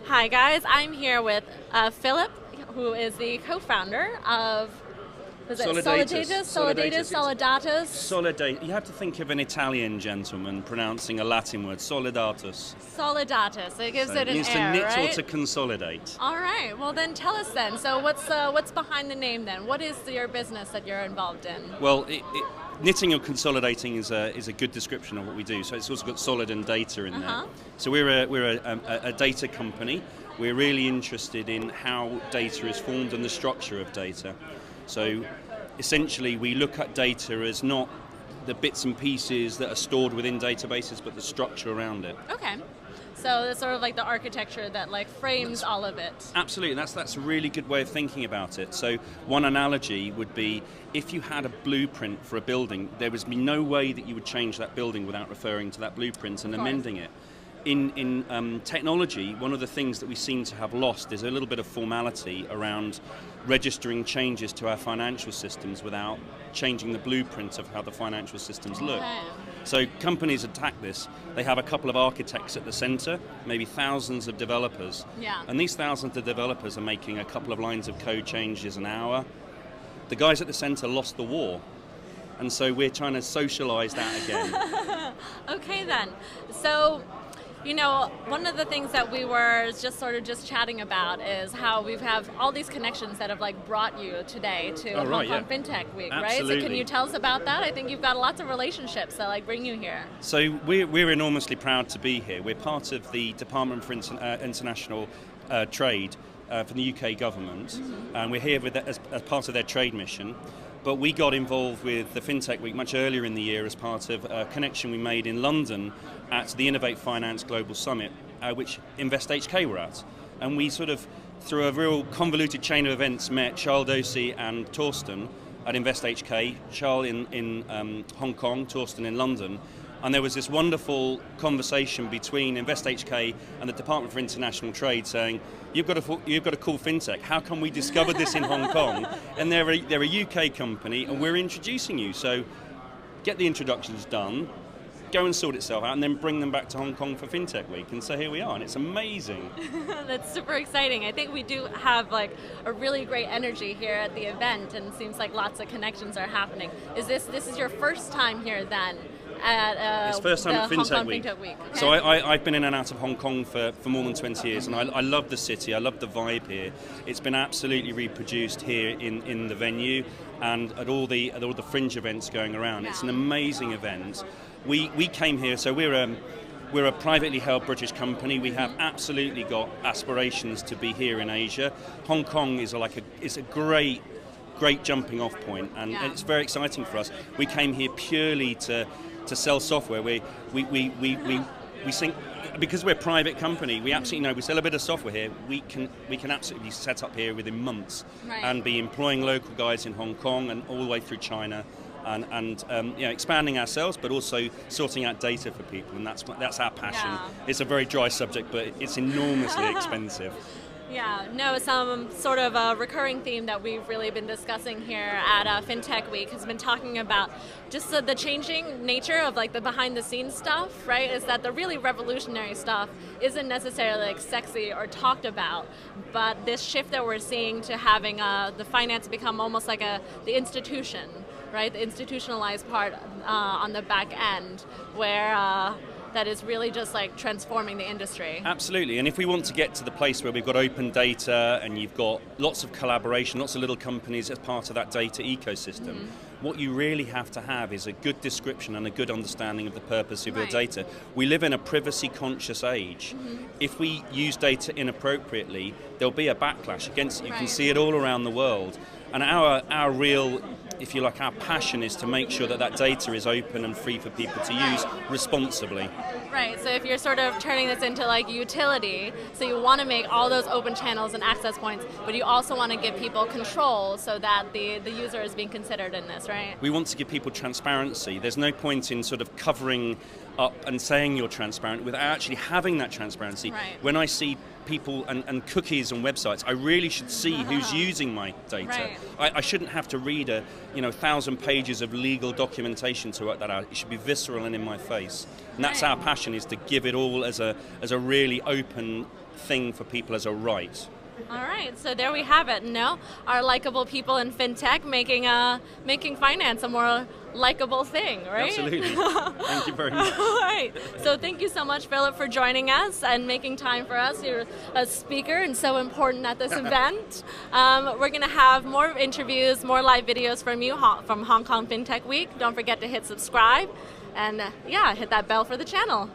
Hi guys, I'm here with Philip, who is the co-founder of Solidatus. Solidatus. Solidatus. You have to think of an Italian gentleman pronouncing a Latin word, Solidatus. Solidatus. It gives it an means air, to knit right? or to consolidate. All right. Well, then tell us then. So what's behind the name then? What is your business that you're involved in? Well, knitting or consolidating is a good description of what we do. So it's also got solid and data in there. So we're a data company. We're really interested in how data is formed and the structure of data. So essentially we look at data as not the bits and pieces that are stored within databases, but the structure around it. Okay. So that's sort of like the architecture that frames all of it. Absolutely, that's a really good way of thinking about it. So one analogy would be if you had a blueprint for a building, there would be no way that you would change that building without referring to that blueprint and amending it. In technology, one of the things that we seem to have lost is a little bit of formality around registering changes to our financial systems without changing the blueprint of how the financial systems look. So companies attack this. They have a couple of architects at the center, maybe thousands of developers. And these thousands of developers are making a couple of lines of code changes an hour. The guys at the center lost the war. And so we're trying to socialize that again. Okay then. So, one of the things that we were just chatting about is how we have all these connections that have brought you today to Hong Kong Fintech Week, Absolutely. right? So can you tell us about that? I think you've got lots of relationships that bring you here. So we're enormously proud to be here. We're part of the Department for International Trade from the UK government, and we're here as part of their trade mission. But we got involved with the FinTech Week much earlier in the year as part of a connection we made in London at the Innovate Finance Global Summit, which InvestHK were at. And we sort of, through a real convoluted chain of events, met Charles Dosey and Torsten at InvestHK, Charles in Hong Kong, Torsten in London. And there was this wonderful conversation between InvestHK and the Department for International Trade saying, you've got a cool fintech, how come we discovered this in Hong Kong? And they're a UK company and we're introducing you. So get the introductions done, go and sort itself out, and then bring them back to Hong Kong for FinTech Week. And so here we are, and it's amazing. That's super exciting. I think we do have a really great energy here at the event, and it seems like lots of connections are happening. This is your first time here then? It's first time at FinTech Week. Okay. So I've been in and out of Hong Kong for more than 20 years, and I love the city, I love the vibe here. It's been absolutely reproduced here in the venue and at all the fringe events going around. It's an amazing event. We came here, so we're a privately held British company. We have absolutely got aspirations to be here in Asia. Hong Kong is a great jumping off point, and it's very exciting for us. We came here purely to sell software. We think, because we're a private company, we absolutely know we sell a bit of software here. We can absolutely set up here within months and be employing local guys in Hong Kong and all the way through China, and expanding ourselves, but also sorting out data for people, and that's our passion. It's a very dry subject, but it's enormously expensive. Yeah, no, some sort of a recurring theme that we've really been discussing here at FinTech Week has been talking about just the changing nature of the behind the scenes stuff, right? Is that the really revolutionary stuff isn't necessarily sexy or talked about, but this shift that we're seeing to having the finance become almost like the institution, right? The institutionalized part on the back end, where that is really just transforming the industry. Absolutely, and if we want to get to the place where we've got open data and you've got lots of collaboration, lots of little companies as part of that data ecosystem, what you really have to have is a good description and a good understanding of the purpose of your data. We live in a privacy-conscious age. If we use data inappropriately, there'll be a backlash against it. You can see it all around the world. And our real, if you like, our passion is to make sure that data is open and free for people to use responsibly. Right, so if you're sort of turning this into utility, so you want to make all those open channels and access points, but you also want to give people control so that the user is being considered in this, right? We want to give people transparency. There's no point in sort of covering up and saying you're transparent without actually having that transparency. Right. When I see people and cookies on websites, I really should see who's using my data. Right. I shouldn't have to read 1,000 pages of legal documentation to work that out. It should be visceral and in my face. And that's our passion, is to give it all as a really open thing for people as a right. All right, so there we have it. Our likable people in fintech making finance a more likable thing, right? Absolutely. Thank you very much. All right. So thank you so much, Philip, for joining us and making time for us. You're a speaker and so important at this event. We're going to have more interviews, more live videos from you from Hong Kong Fintech Week. Don't forget to hit subscribe and hit that bell for the channel.